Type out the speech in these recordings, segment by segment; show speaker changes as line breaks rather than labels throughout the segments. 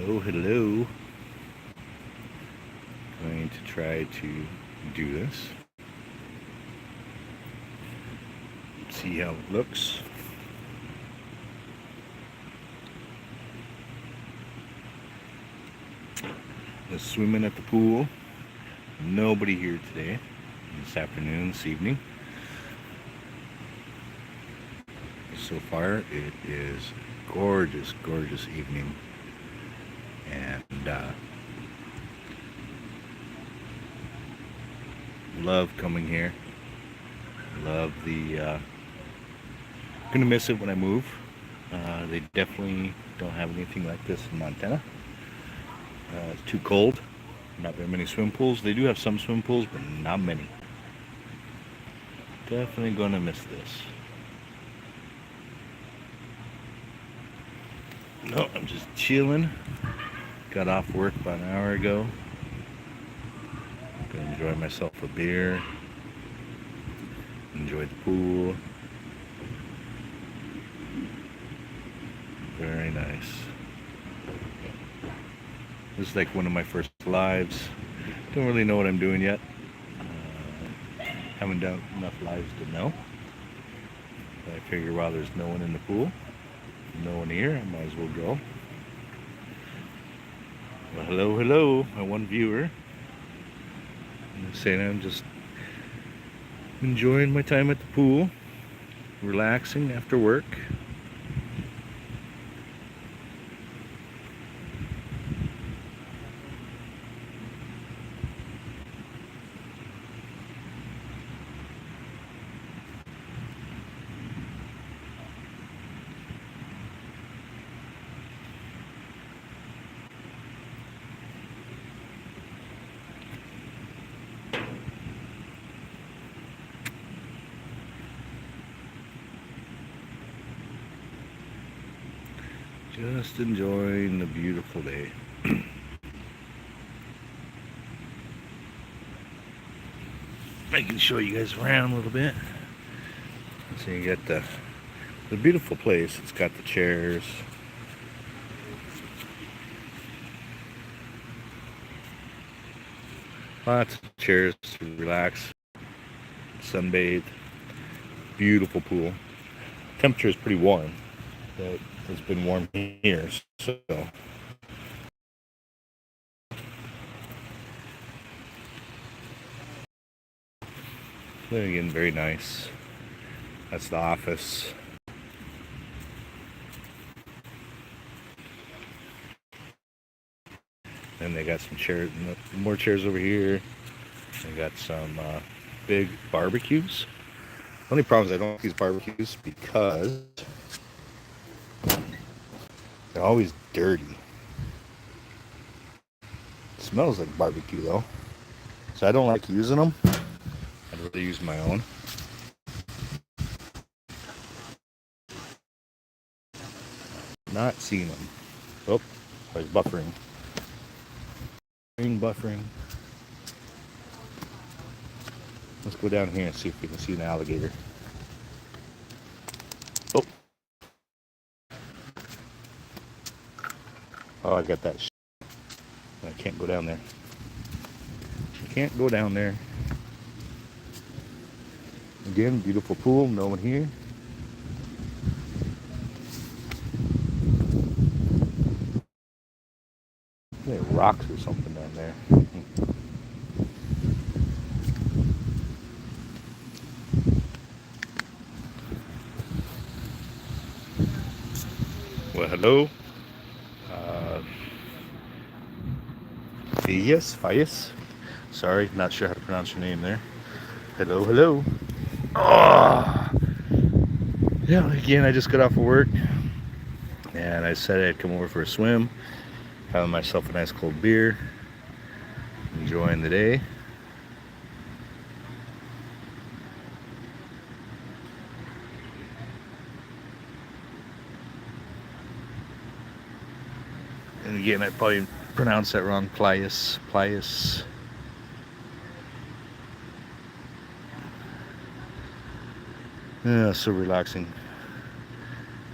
Hello, hello. Going to try to do this. See how it looks. Was swimming at the pool. Nobody here today. This afternoon, this evening. So far, it is gorgeous, gorgeous evening, and love coming here. Love the. Gonna miss it when I move. They definitely don't have anything like this in Montana. It's too cold. Not very many swim pools. They do have some swim pools, but not many. Definitely gonna miss this. No, I'm just chilling. Got off work about an hour ago. Gonna enjoy myself a beer. Enjoy the pool. Very nice. This is like one of my first lives. Don't really know what I'm doing yet. Haven't done enough lives to know. But I figure while there's no one in the pool, no one here, I might as well go. Well, hello, hello, my one viewer. I'm saying I'm just enjoying my time at the pool, relaxing after work. Just enjoying the beautiful day. I can show you guys around a little bit. So you got the beautiful place. It's got the chairs. Lots of chairs to relax, sunbathe. Beautiful pool. Temperature is pretty warm. But it's been warm here, so again, very nice. That's the office. And they got some chairs, more chairs over here. They got some big barbecues. The only problem is I don't like these barbecues because they're always dirty. It smells like barbecue though. So I don't like using them. I'd rather use my own. Not seeing them. Oh, I was buffering. Buffering. Let's go down here and see if we can see an alligator. Oh. Oh, I got that. I can't go down there. I can't go down there. Again, beautiful pool, no one here. There are rocks or something down there. Well, hello. Fias. Sorry, not sure how to pronounce your name there. Hello, hello. Oh! Yeah, again, I just got off of work. And I said I'd come over for a swim. Having myself a nice cold beer. Enjoying the day. And again, I probably pronounced that wrong. Plius. Yeah, so relaxing.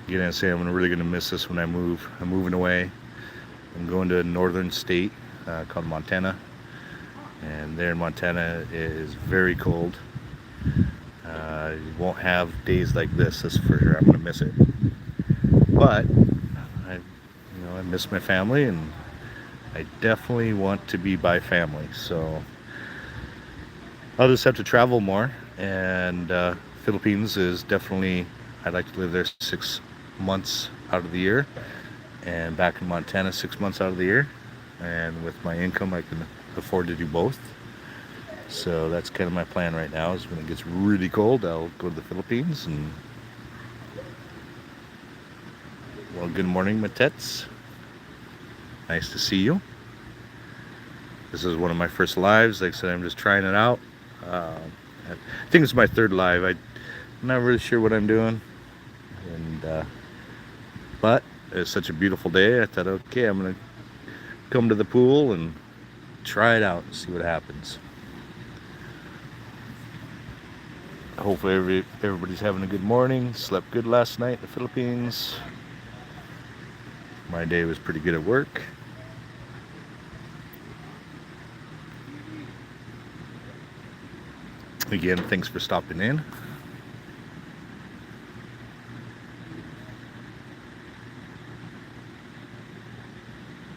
Again, I say I'm really going to miss this when I move. I'm moving away. I'm going to a northern state called Montana, and there in Montana it is very cold. You won't have days like this, that's for sure. I'm gonna miss it, but I miss my family, and I definitely want to be by family. So I'll just have to travel more. And Philippines is definitely, I'd like to live there 6 months out of the year, and back in Montana 6 months out of the year. And with my income, I can afford to do both. So that's kind of my plan right now. Is when it gets really cold, I'll go to the Philippines. And well, good morning, Matets. Nice to see you. This is one of my first lives. Like I said, I'm just trying it out. I think it's my third live. I'm not really sure what I'm doing, and but it's such a beautiful day. I thought, okay, I'm gonna come to the pool and try it out and see what happens. Hopefully everybody's having a good morning. Slept good last night in the Philippines. My day was pretty good at work. Again, thanks for stopping in.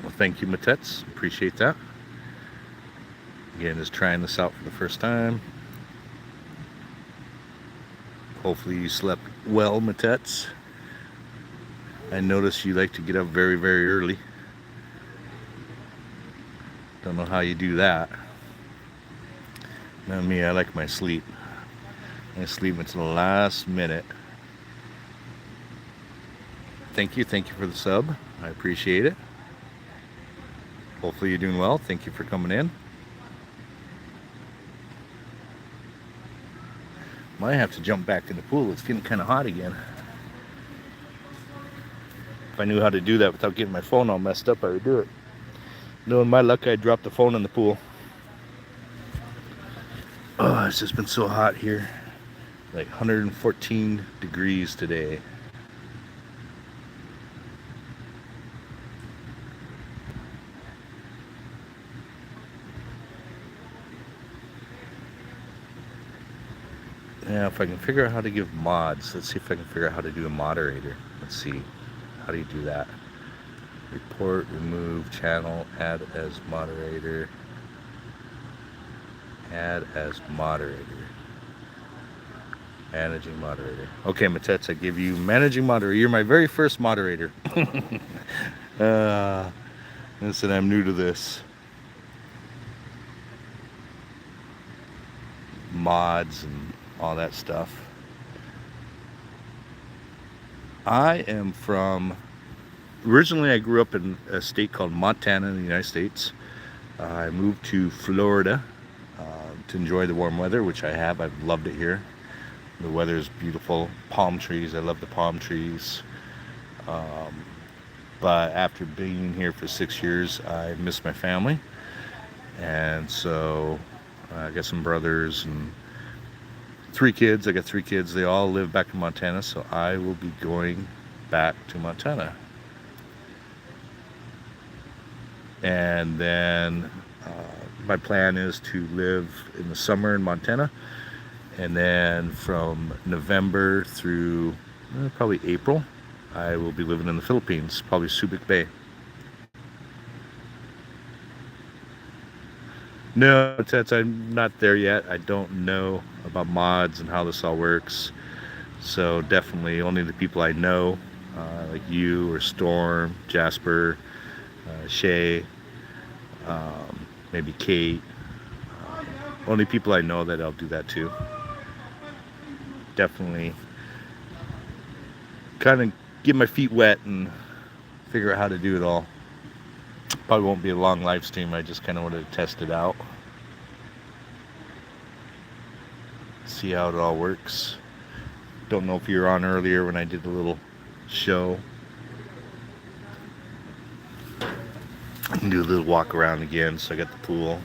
Well, thank you, Matets. Appreciate that. Again, just trying this out for the first time. Hopefully you slept well, Matets. I notice you like to get up very, very early. Don't know how you do that. Not me, I like my sleep. I sleep until the last minute. Thank you for the sub. I appreciate it. Hopefully you're doing well. Thank you for coming in. Might have to jump back in the pool. It's getting kind of hot again. If I knew how to do that without getting my phone all messed up, I would do it. Knowing my luck, I'd drop the phone in the pool. Oh, it's just been so hot here. Like 114 degrees today. Yeah, if I can figure out how to give mods. Let's see if I can figure out how to do a moderator. Let's see. How do you do that? Report, remove, channel, add as moderator. Add as moderator. Managing moderator. Okay, Matets, I give you managing moderator. You're my very first moderator. Listen, I'm new to this. Mods and all that stuff. I am from, originally I grew up in a state called Montana in the United States. I moved to Florida to enjoy the warm weather, which I have. I've loved it here. The weather is beautiful. Palm trees, I love the palm trees. But after being here for 6 years, I miss my family. And so I got some brothers and 3 kids. I got 3 kids. They all live back in Montana, so I will be going back to Montana. And then my plan is to live in the summer in Montana, and then from November through probably April, I will be living in the Philippines, probably Subic Bay. No, I'm not there yet. I don't know about mods and how this all works. So definitely only the people I know, like you or Storm, Jasper, Shay, maybe Kate. Only people I know that I'll do that to. Definitely kind of get my feet wet and figure out how to do it all. Probably won't be a long live stream. I just kind of wanted to test it out. See how it all works. Don't know if you were on earlier when I did a little show. I can do a little walk around again. So I got the pool.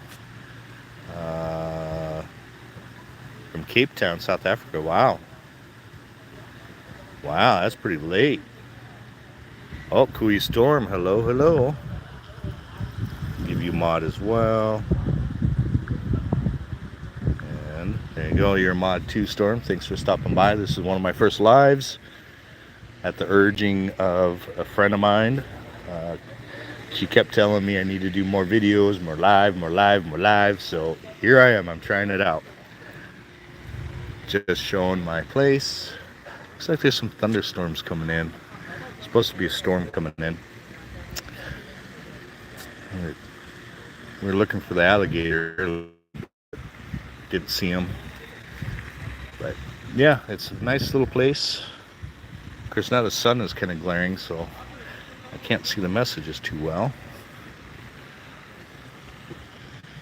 From Cape Town, South Africa. Wow. Wow, that's pretty late. Oh, Kui Storm. Hello, hello. Give you a mod as well. And there you go, you're mod 2 Storm. Thanks for stopping by. This is one of my first lives at the urging of a friend of mine. She kept telling me I need to do more videos, more live. So here I am. I'm trying it out. Just showing my place. Looks like there's some thunderstorms coming in. It's supposed to be a storm coming in. We're looking for the alligator. Didn't see him. But yeah, it's a nice little place. Of course, now the sun is kind of glaring, so I can't see the messages too well.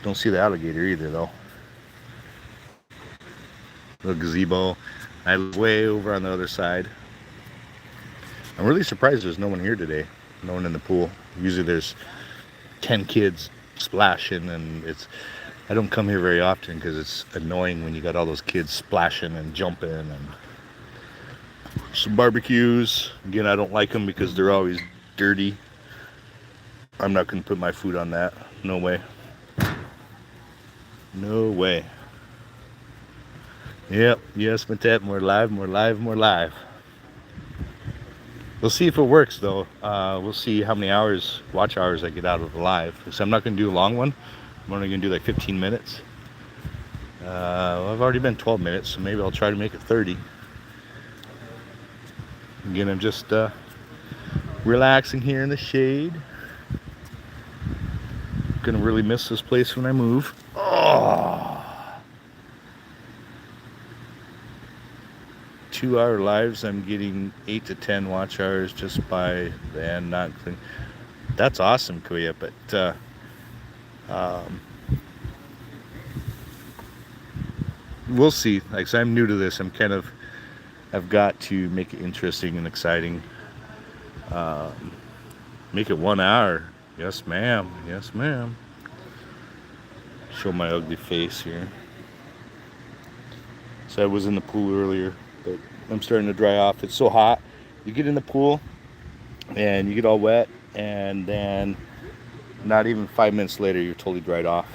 Don't see the alligator either, though. Little gazebo. I live way over on the other side. I'm really surprised there's no one here today. No one in the pool. Usually there's 10 kids splashing, and I don't come here very often because it's annoying when you got all those kids splashing and jumping. And some barbecues. Again, I don't like them because they're always dirty. I'm not going to put my food on that. No way. No way. Yep, yes, Matet, more live. We'll see if it works, though. We'll see how many watch hours I get out of the live. So I'm not going to do a long one. I'm only going to do like 15 minutes. I've already been 12 minutes, so maybe I'll try to make it 30. Again, I'm just relaxing here in the shade. Gonna really miss this place when I move. Oh! 2-hour lives, I'm getting 8 to 10 watch hours just by the end not clean. That's awesome, Kuya, but we'll see. Like, so I'm new to this. I've got to make it interesting and exciting. Make it 1 hour. Yes, ma'am. Yes, ma'am. Show my ugly face here. So I was in the pool earlier, but I'm starting to dry off. It's so hot. You get in the pool and you get all wet, and then not even 5 minutes later, you're totally dried off.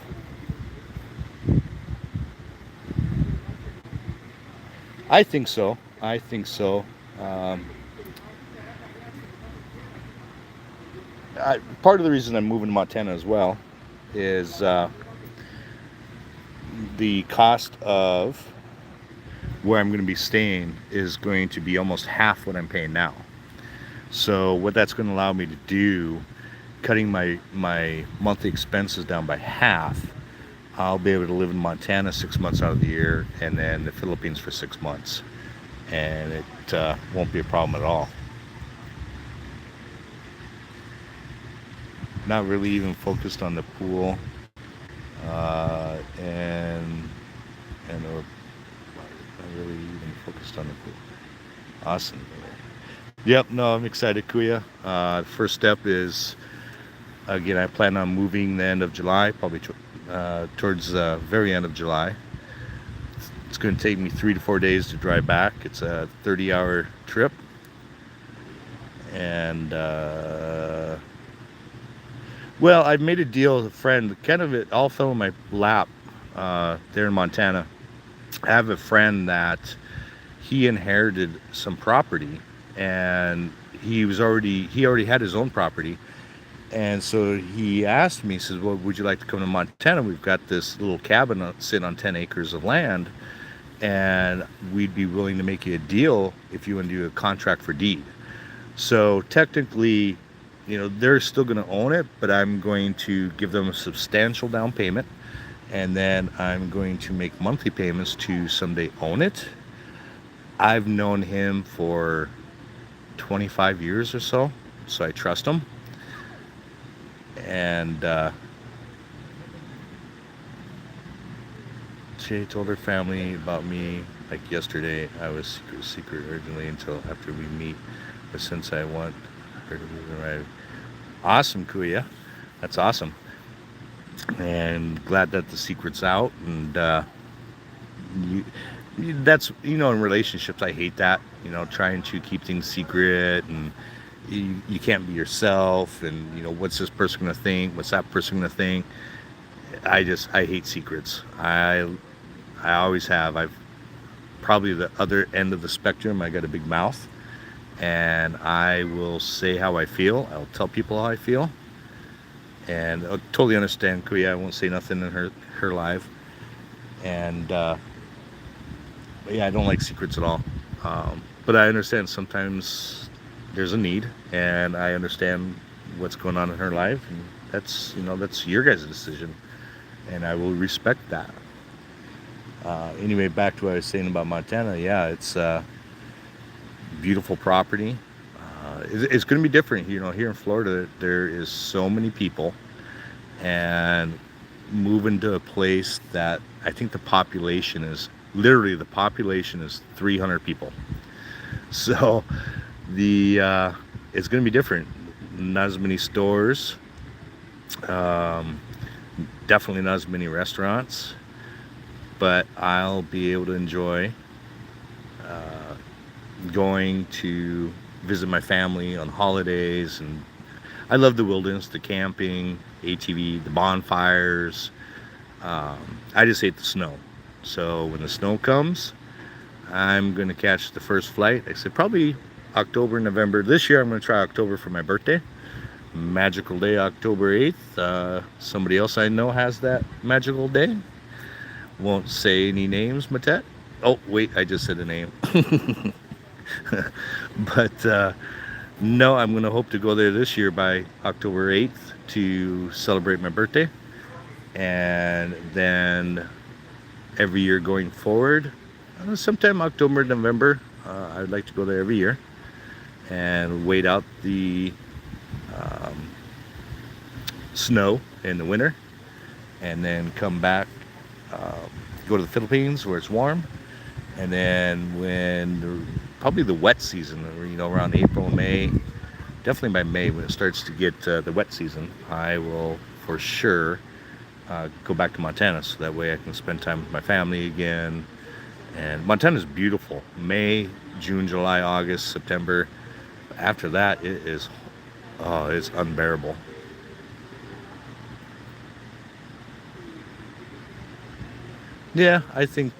I think so. Part of the reason I'm moving to Montana as well is the cost of where I'm going to be staying is going to be almost half what I'm paying now. So what that's going to allow me to do, cutting my monthly expenses down by half, I'll be able to live in Montana 6 months out of the year, and then the Philippines for 6 months, and it won't be a problem at all. Not really even focused on the pool, and or not really even focused on the pool. Awesome. Yep, no, I'm excited, Kuya. First step is, again, I plan on moving the end of July, probably towards the very end of July. It's going to take me 3 to 4 days to drive back. It's a 30-hour trip, and well, I made a deal with a friend. Kind of it all fell in my lap there in Montana. I have a friend that he inherited some property, and he already had his own property, and so he asked me, he says, well, would you like to come to Montana? We've got this little cabin sitting on 10 acres of land, and we'd be willing to make you a deal if you want to do a contract for deed. So technically, they're still going to own it, but I'm going to give them a substantial down payment, and then I'm going to make monthly payments to someday own it. I've known him for 25 years or so I trust him. And she told her family about me like yesterday. I was secret originally until after we meet, but since I want her to move right. Awesome, Kuya. That's awesome. And glad that the secret's out. And that's, in relationships, I hate that, trying to keep things secret. And you can't be yourself, and what's this person gonna think? What's that person gonna think? I hate secrets. I always have. I've probably the other end of the spectrum. I got a big mouth, and I will say how I feel. I'll tell people how I feel, and I totally understand Kuya. I won't say nothing in her live, and yeah, I don't like secrets at all. But I understand sometimes there's a need, and I understand what's going on in her life, and that's your guys' decision, and I will respect that. Anyway, back to what I was saying about Montana. Yeah, it's beautiful property. It's going to be different. Here in Florida, there is so many people, and moving to a place that I think the population is 300 people. So the it's going to be different. Not as many stores. Um, Definitely not as many restaurants, but I'll be able to enjoy going to visit my family on holidays. And I love the wilderness, the camping, ATV, the bonfires. I just hate the snow. So when the snow comes, I'm going to catch the first flight. I said probably October, November. This year I'm going to try October for my birthday. Magical day, October 8th. Somebody else I know has that magical day. Won't say any names, Matet. Oh, wait, I just said a name. But no, I'm going to hope to go there this year by October 8th to celebrate my birthday. And then every year going forward, sometime October, November, I'd like to go there every year and wait out the um, snow in the winter, and then come back, um, go to the Philippines where it's warm, and then probably the wet season, around April, May, definitely by May when it starts to get the wet season, I will for sure go back to Montana, so that way I can spend time with my family again. And Montana is beautiful. May, June, July, August, September. After that, it's unbearable. Yeah, I think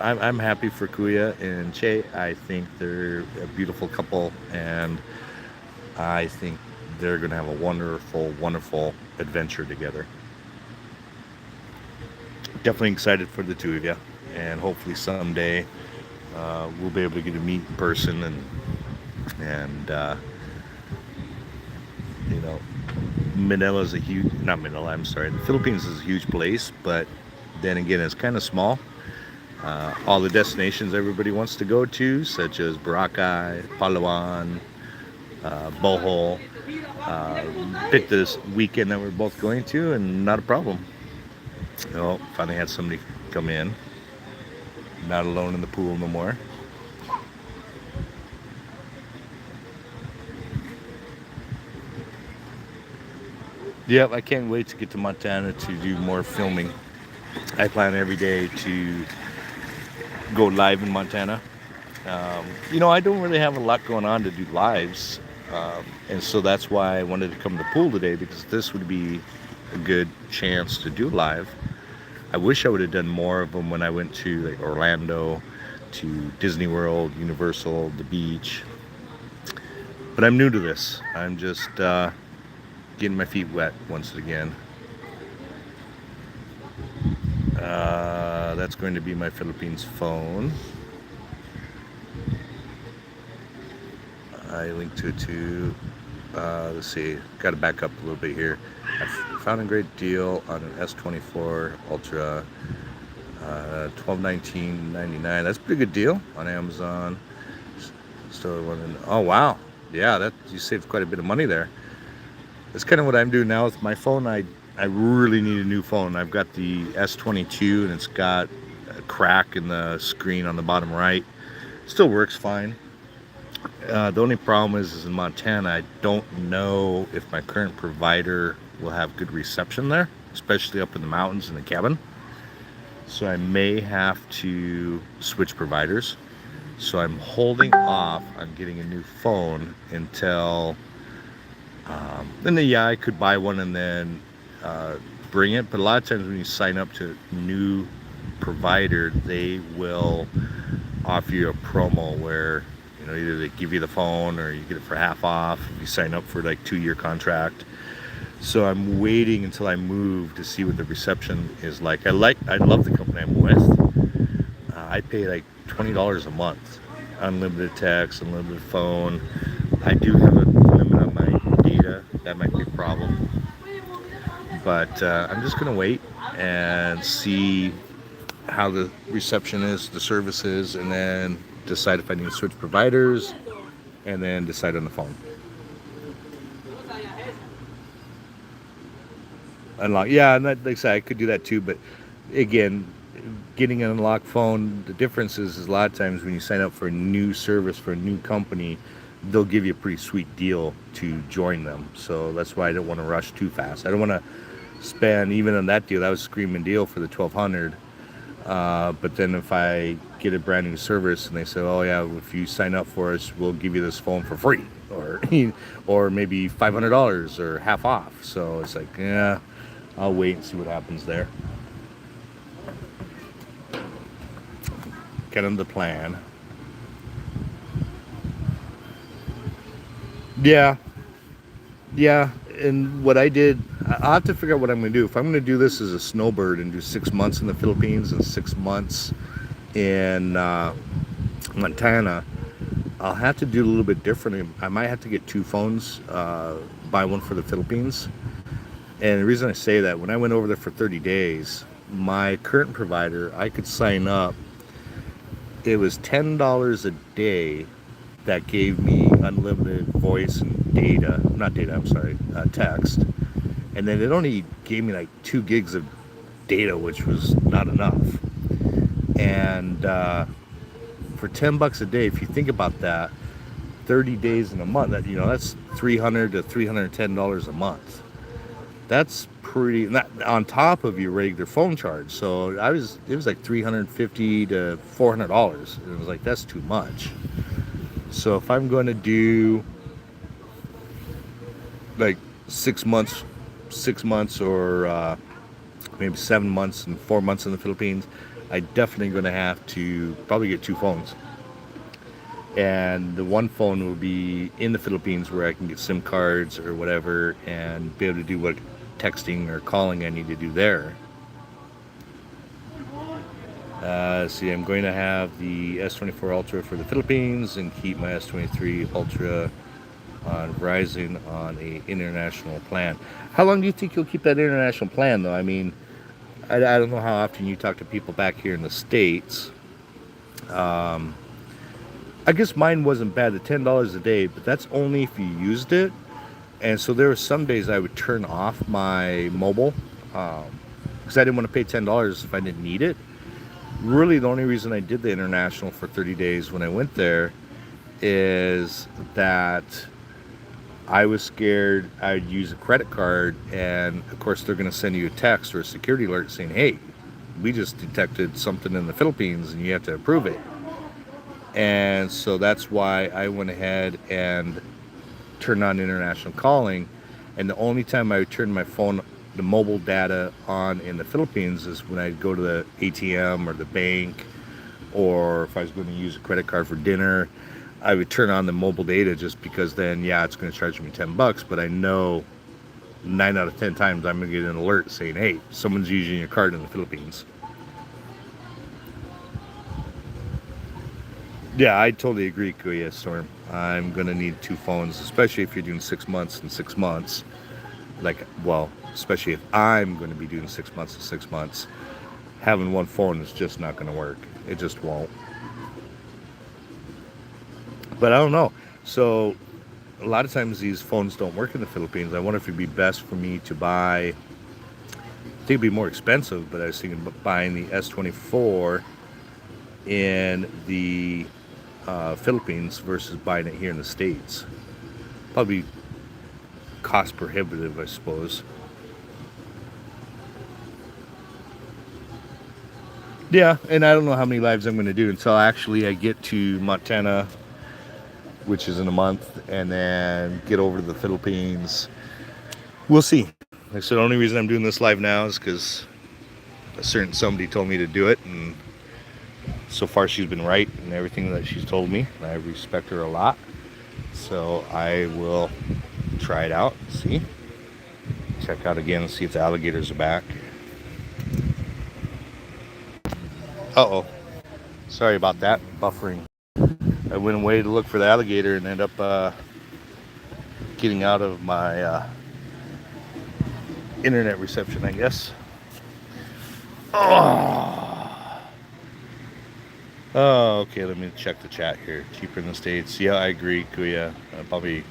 I'm happy for Kuya and Che. I think they're a beautiful couple, and I think they're going to have a wonderful, wonderful adventure together. Definitely excited for the two of you, and hopefully someday we'll be able to get to meet in person, and you know, Manila's a huge, not Manila, I'm sorry, the Philippines is a huge place, but then again, it's kind of small. All the destinations everybody wants to go to, such as Boracay, Palawan, Bohol, picked this weekend that we're both going to, and not a problem. Finally had somebody come in, not alone in the pool no more. Yep, I can't wait to get to Montana to do more filming. I plan every day to go live in Montana. I don't really have a lot going on to do lives, and so that's why I wanted to come to the pool today, because this would be a good chance to do live. I wish I would have done more of them when I went to like Orlando, to Disney World, Universal, the beach. But I'm new to this. I'm just getting my feet wet once again. That's going to be my Philippines phone. I linked to it to, let's see, got to back up a little bit here. I found a great deal on an S24 Ultra, 1219.99. That's a pretty good deal on Amazon. Still one. Oh wow, yeah, that you saved quite a bit of money there. That's kind of what I'm doing now with my phone. I really need a new phone. I've got the S22, and it's got a crack in the screen on the bottom right. Still works fine. The only problem is in Montana, I don't know if my current provider will have good reception there, especially up in the mountains in the cabin. So I may have to switch providers. So I'm holding off on getting a new phone until, and then yeah, I could buy one and then uh, bring it. But a lot of times when you sign up to a new provider, they will offer you a promo where, either they give you the phone or you get it for half off if you sign up for like 2-year contract. So I'm waiting until I move to see what the reception is like. I love the company I'm with. I pay like $20 a month, unlimited text, unlimited phone. I do have a limit on my data. That might be a problem, but I'm just gonna wait and see how the reception is, the service is, and then decide if I need to switch providers, and then decide on the phone. Unlock, yeah, and like I said, I could do that too. But again, getting an unlocked phone, the difference is a lot of times when you sign up for a new service for a new company, they'll give you a pretty sweet deal to join them. So that's why I don't want to rush too fast. I don't want to spend even on that deal. That was a screaming deal for the 1200. But then if I get a brand new service and they say, oh yeah, if you sign up for us, we'll give you this phone for free, or or maybe $500 or half off. So it's like, yeah, I'll wait and see what happens there. Get them the plan. Yeah, yeah. And what I did, I'll have to figure out what I'm going to do. If I'm going to do this as a snowbird and do 6 months in the Philippines and 6 months in Montana, I'll have to do a little bit different. I might have to get two phones, buy one for the Philippines. And the reason I say that, when I went over there for 30 days, my current provider, I could sign up. It was $10 a day that gave me unlimited voice and data. Not data, I'm sorry, text. And then it only gave me like 2 gigs of data, which was not enough. And for $10 a day, if you think about that, 30 days in a month, that's $300 to $310 a month. That's pretty, not on top of your regular phone charge. So it was like $350 to $400. It was like, that's too much. So if I'm going to do like 6 months, 6 months, or maybe 7 months and 4 months in the Philippines, I definitely going to have to probably get two phones. And the one phone will be in the Philippines where I can get SIM cards or whatever and be able to do what texting or calling I need to do there. See, I'm going to have the S24 Ultra for the Philippines and keep my S23 Ultra on Verizon on a international plan. How long do you think you'll keep that international plan, though? I mean, I don't know how often you talk to people back here in the States. I guess mine wasn't bad, the $10 a day, but that's only if you used it. And so there were some days I would turn off my mobile because I didn't want to pay $10 if I didn't need it. Really, the only reason I did the international for 30 days when I went there is that I was scared I'd use a credit card, and of course they're going to send you a text or a security alert saying, hey, we just detected something in the Philippines and you have to approve it. And so that's why I went ahead and turned on international calling. And the only time I would turn my phone, the mobile data on in the Philippines, is when I'd go to the ATM or the bank, or if I was going to use a credit card for dinner, I would turn on the mobile data, just because then, yeah, it's going to charge me $10, but I know 9 out of 10 times I'm going to get an alert saying, hey, someone's using your card in the Philippines. Yeah, I totally agree, Kuya Storm. I'm going to need two phones, especially if you're doing 6 months and 6 months. Like, well, especially if I'm going to be doing 6 months and 6 months. Having one phone is just not going to work. It just won't. But I don't know. So a lot of times these phones don't work in the Philippines. I wonder if it'd be best for me to buy, I think it'd be more expensive, but I was thinking about buying the S24 in the Philippines versus buying it here in the States. Probably cost prohibitive, I suppose. Yeah, and I don't know how many lives I'm going to do until actually I get to Montana, which is in a month, and then get over to the Philippines. We'll see. Like I said, the only reason I'm doing this live now is because a certain somebody told me to do it, and so far she's been right in everything that she's told me. I respect her a lot, so I will try it out, see, check out again and see if the alligators are back. Uh-oh, sorry about that, buffering. I went away to look for the alligator and ended up getting out of my internet reception, I guess. Oh, okay, let me check the chat here. Cheaper in the States. Yeah, I agree, Kuya. Probably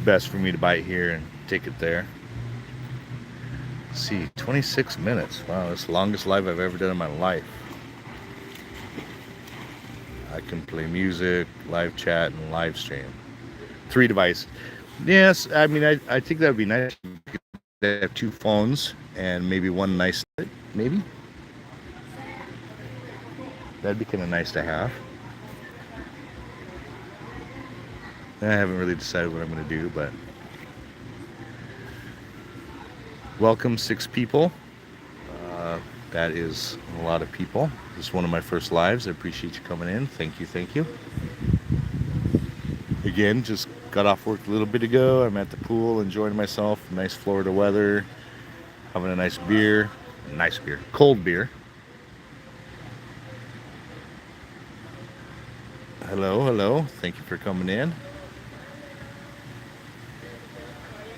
best for me to buy it here and take it there. Let's see, 26 minutes. Wow, that's the longest live I've ever done in my life. I can play music, live chat, and live stream. 3 devices. Yes, I mean, I think that would be nice. They have 2 phones and maybe one nice, maybe. That'd be kind of nice to have. I haven't really decided what I'm going to do, but welcome 6 people. That is a lot of people. This is one of my first lives. I appreciate you coming in. Thank you, thank you. Again, just got off work a little bit ago. I'm at the pool enjoying myself. Nice Florida weather. Having a nice beer. Nice beer. Cold beer. Hello, hello. Thank you for coming in.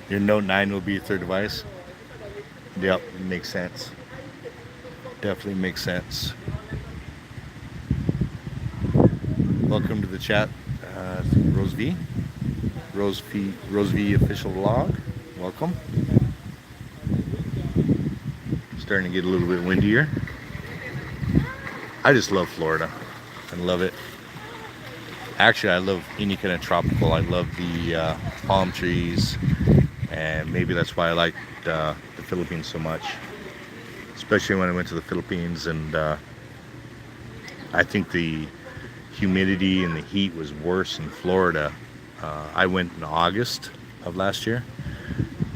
Your Note 9 will be your 3rd device. Yep, makes sense. Definitely makes sense. Welcome to the chat, Rose V. Rose V official vlog. Welcome. Starting to get a little bit windier. I just love Florida. I love it. Actually, I love any kind of tropical. I love the palm trees, and maybe that's why I like the Philippines so much. Especially when I went to the Philippines, and I think the humidity and the heat was worse in Florida. I went in August of last year,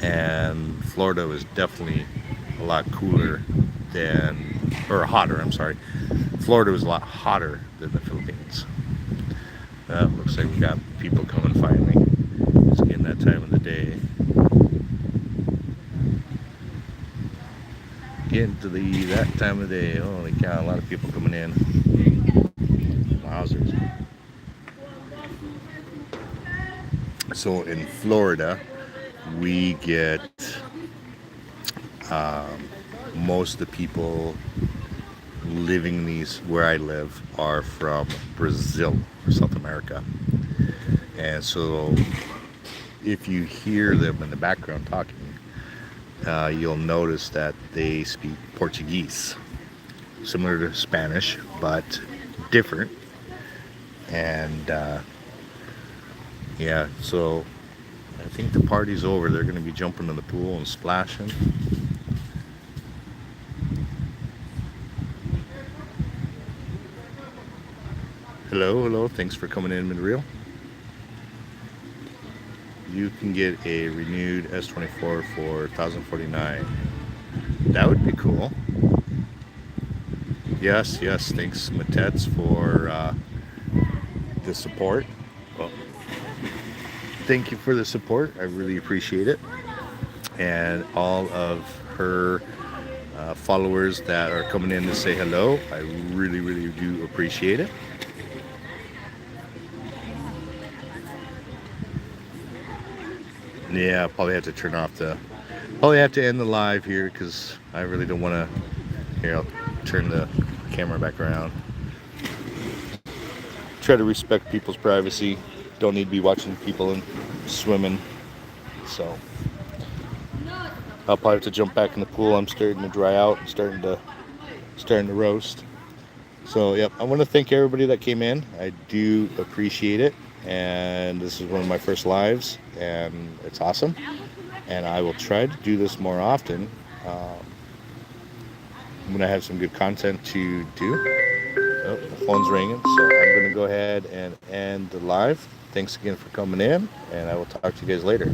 and Florida was definitely a lot cooler or hotter, I'm sorry. Florida was a lot hotter than the Philippines. Looks like we got people coming finally. It's getting that time of the day. Getting to that time of the day. Holy cow, a lot of people coming in. Wowzers. So in Florida, we get most of the people living where I live are from Brazil or South America. And so if you hear them in the background talking, you'll notice that they speak Portuguese, similar to Spanish, but different. And yeah, so I think the party's over. They're going to be jumping in the pool and splashing. Hello, hello. Thanks for coming in, Midreal. You can get a renewed S24 for 1049. That would be cool. Yes, yes. Thanks, Matets, for the support. Well, thank you for the support. I really appreciate it. And all of her followers that are coming in to say hello, I really, really do appreciate it. Yeah, I'll probably have to turn off probably have to end the live here because I really don't want to. Here, I'll turn the camera back around. Try to respect people's privacy. Don't need to be watching people and swimming. So I'll probably have to jump back in the pool. I'm starting to dry out and starting to roast. So yep, I want to thank everybody that came in. I do appreciate it. And this is one of my first lives, and it's awesome. And I will try to do this more often. I'm going to have some good content to do. Oh, the phone's ringing, so I'm going to go ahead and end the live. Thanks again for coming in, and I will talk to you guys later.